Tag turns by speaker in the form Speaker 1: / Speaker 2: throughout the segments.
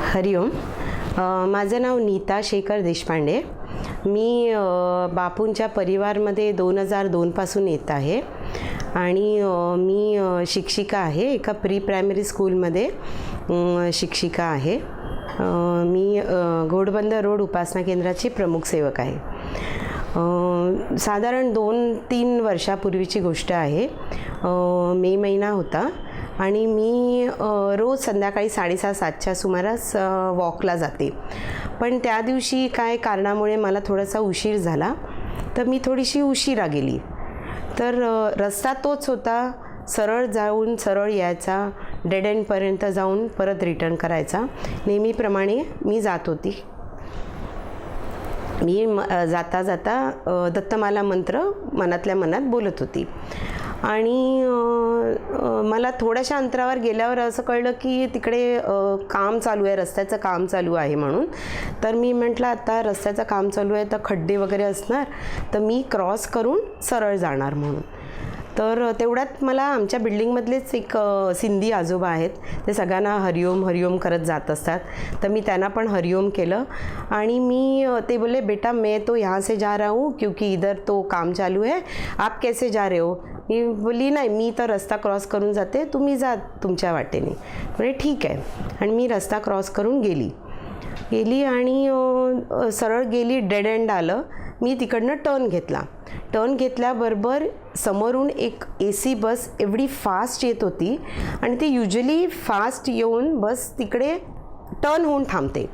Speaker 1: हरिओम. माझं नाव नीता शेखर देशपांडे. मी बापूंच्या परिवारमध्ये 2002 पासून येत आहे आणि मी शिक्षिका आहे. एका प्री प्रायमरी स्कूलमध्ये शिक्षिका आहे. मी घोडबंदर रोड उपासना केंद्राची प्रमुख सेवक आहे. साधारण 2-3 वर्षापूर्वीची गोष्ट आहे. मे महिना होता आणि मी रोज संध्याकाळी 6:30-7च्या सुमारास वॉकला जाते. पण त्या दिवशी काय कारणामुळे मला थोडासा उशीर झाला, तर मी थोडीशी उशिरा गेली. तर रस्ता तोच होता, सरळ जाऊन सरळ यायचा, डेड एंडपर्यंत जाऊन परत रिटर्न करायचा. नेहमीप्रमाणे मी जात होती. मी जाता जाता दत्तमाला मंत्र मनातल्या मनात बोलत होती आणि मला थोड्याशा अंतरावर गेल्यावर असं कळलं की तिकडे काम चालू आहे, रस्त्याचं काम चालू आहे म्हणून. तर मी म्हटलं आता रस्त्याचं काम चालू आहे तर खड्डे वगैरे असणार, तर मी क्रॉस करून सरळ जाणार म्हणून. तर तेवढ्यात मला आमच्या बिल्डिंगमधलेच एक सिंधी आजोबा आहेत, ते सगळ्यांना हरिओम हरिओम करत जात असतात. तर मी त्यांना पण हरिओम केलं आणि मी ते बोले बेटा मैं तो यहाँ से जा रहा हूँ क्योंकि इधर तो काम चालू है, आप कैसे जा रहे हो. मी बोलली नाही, मी तर रस्ता क्रॉस करून जाते, तुम्ही जा तुमच्या वाटेने. म्हणजे ठीक आहे. आणि मी रस्ता क्रॉस करून गेली आणि सरळ गेली. डेड एंड आलं. मी तिकडनं टर्न घेतल्याबरोबर समोरून एक AC बस एवढी फास्ट येत होती आणि ती युजली फास्ट येऊन बस तिकडे टर्न होऊन थांबते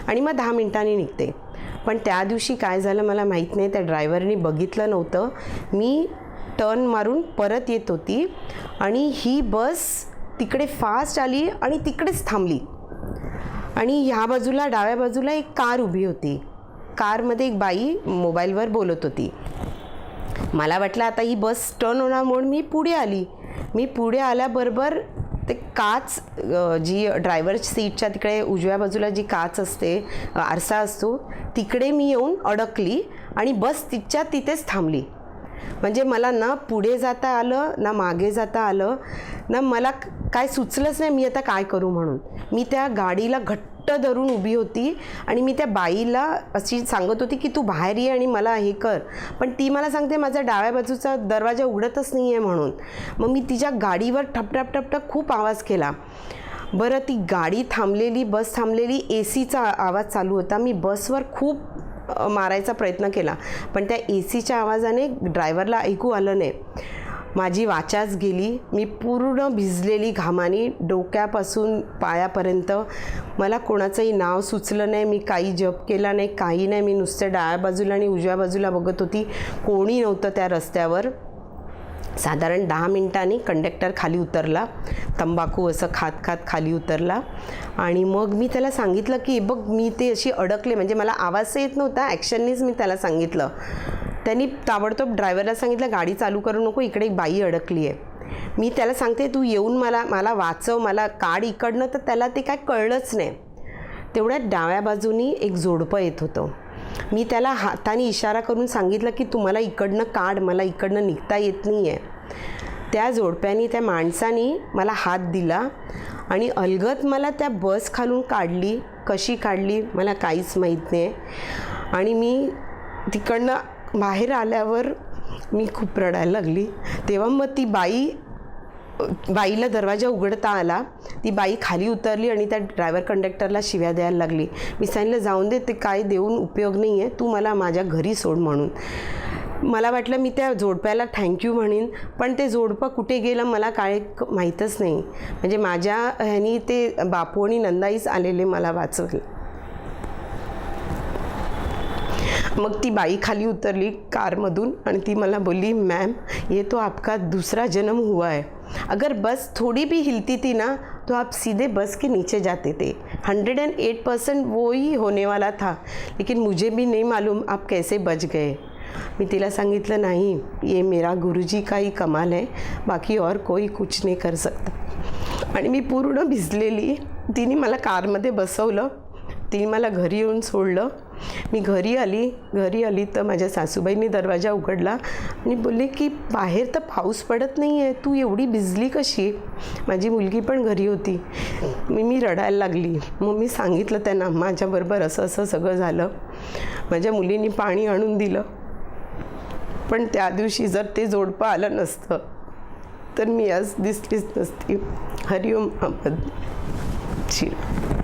Speaker 1: आणि मग 10 मिनिटांनी निघते. पण त्या दिवशी काय झालं मला माहीत नाही, त्या ड्रायव्हरनी बघितलं नव्हतं. मी टर्न मारून परत येत होती आणि ही बस तिकडे फास्ट आली आणि तिकडेच थांबली. आणि ह्या बाजूला डाव्या बाजूला एक कार उभी होती. कारमध्ये एक बाई मोबाईलवर बोलत होती. मला वाटलं आता ही बस टर्न होणार म्हणून मी पुढे आली. मी पुढे आल्याबरोबर ते काच जी ड्रायव्हर सीटच्या तिकडे उजव्या बाजूला जी काच असते, आरसा असतो, तिकडे मी येऊन अडकली आणि बस तिथेच थांबली. म्हणजे मला ना पुढे जाता आलं ना मागे जाता आलं ना, मला काय सुचलंच नाही मी आता काय करू म्हणून. मी त्या गाडीला घट्ट धरून उभी होती आणि मी त्या बाईला अशी सांगत होती की तू बाहेर ये आणि मला हे कर. पण ती मला सांगते माझा डाव्या बाजूचा दरवाजा उघडतच नाही आहे म्हणून. मग मी तिच्या गाडीवर ठपठप ठपठप खूप आवाज केला. बरं, ती गाडी थांबलेली, बस थांबलेली, ACचा आवाज चालू होता. मी बसवर खूप मारायचा प्रयत्न केला पण त्या ACच्या आवाजाने ड्रायव्हरला ऐकू आलं नाही. माझी वाचाच गेली. मी पूर्ण भिजलेली घामाने डोक्यापासून पायापर्यंत. मला कोणाचंही नाव सुचलं नाही. मी काही जप केला नाही, काही नाही. मी नुसतं डाव्या बाजूला आणि उजव्या बाजूला बघत होती. कोणी नव्हतं त्या रस्त्यावर. साधारण 10 मिनिटांनी कंडक्टर खाली उतरला, तंबाखू असं खात खात खाली उतरला आणि मग मी त्याला सांगितलं की बघ मी ते अशी अडकले. म्हणजे मला आवाज येत नव्हता, ॲक्शननीच मी त्याला सांगितलं. त्यांनी ताबडतोब ड्रायव्हरला सांगितलं गाडी चालू करू नको, इकडे एक बाई अडकली आहे. मी त्याला सांगते तू येऊन मला वाचव, मला काढ इकडनं. तर त्याला ते काय कळलंच नाही. तेवढ्यात डाव्या बाजूनी एक जोडपं येत होतं. मी त्याला हाताने इशारा करून सांगितलं की तू मला इकडनं काढ, मला इकडनं निघता येत नाही आहे. त्या जोडप्याने, त्या माणसाने मला हात दिला आणि अलगद मला त्या बस खालून काढली. कशी काढली मला काहीच माहीत नाही. आणि मी तिकडनं बाहेर आल्यावर मी खूप रडायला लागली. तेव्हा मग ती बाईला दरवाजा उघडता आला. ती बाई खाली उतरली आणि त्या ड्रायव्हर कंडक्टरला शिव्या द्यायला लागली. मी सांगितलं जाऊन दे, ते काय देऊन उपयोग नाही आहे, तू मला माझ्या घरी सोड म्हणून. मला वाटलं मी त्या जोडप्याला थँक्यू म्हणेन, पण ते जोडपं कुठे गेलं मला काय माहीतच नाही. म्हणजे माझ्या ह्यानी ते बापू आणि नंदाईच आलेले मला वाचवले. मग ती बाई खाली उतरली कारमधून आणि ती मला बोलली मैम ये तो आपका दूसरा जन्म हुआ है. अगर बस थोड़ी भी हिलती थी ना तो आप सीधे बस के नीचे जाते थे. 108% वो ही होने वाला था, लेकिन मुझे भी नहीं मालूम आप कैसे बच गए. मी तिला सांगितलं नाही, ये मेरा गुरुजी का ही कमाल है, बाकी और कोई कुछ नहीं कर सकता. आणि मी पूर्ण भिजलेली. तिने मला कारमध्ये बसवलं, तिने मला घरी येऊन सोडलं मी घरी आली तर माझ्या सासूबाईंनी दरवाजा उघडला आणि बोलले की बाहेर तर पाऊस पडत नाही आहे, तू एवढी भिजली कशी? माझी मुलगी पण घरी होती. मी रडायला लागली. मग मी सांगितलं त्यांना माझ्याबरोबर असं सगळं झालं. माझ्या मुलींनी पाणी आणून दिलं. पण त्या दिवशी जर ते जोडपं आलं नसतं तर मी आज दिसलीच नसती. हरिओम अहमद शिरा.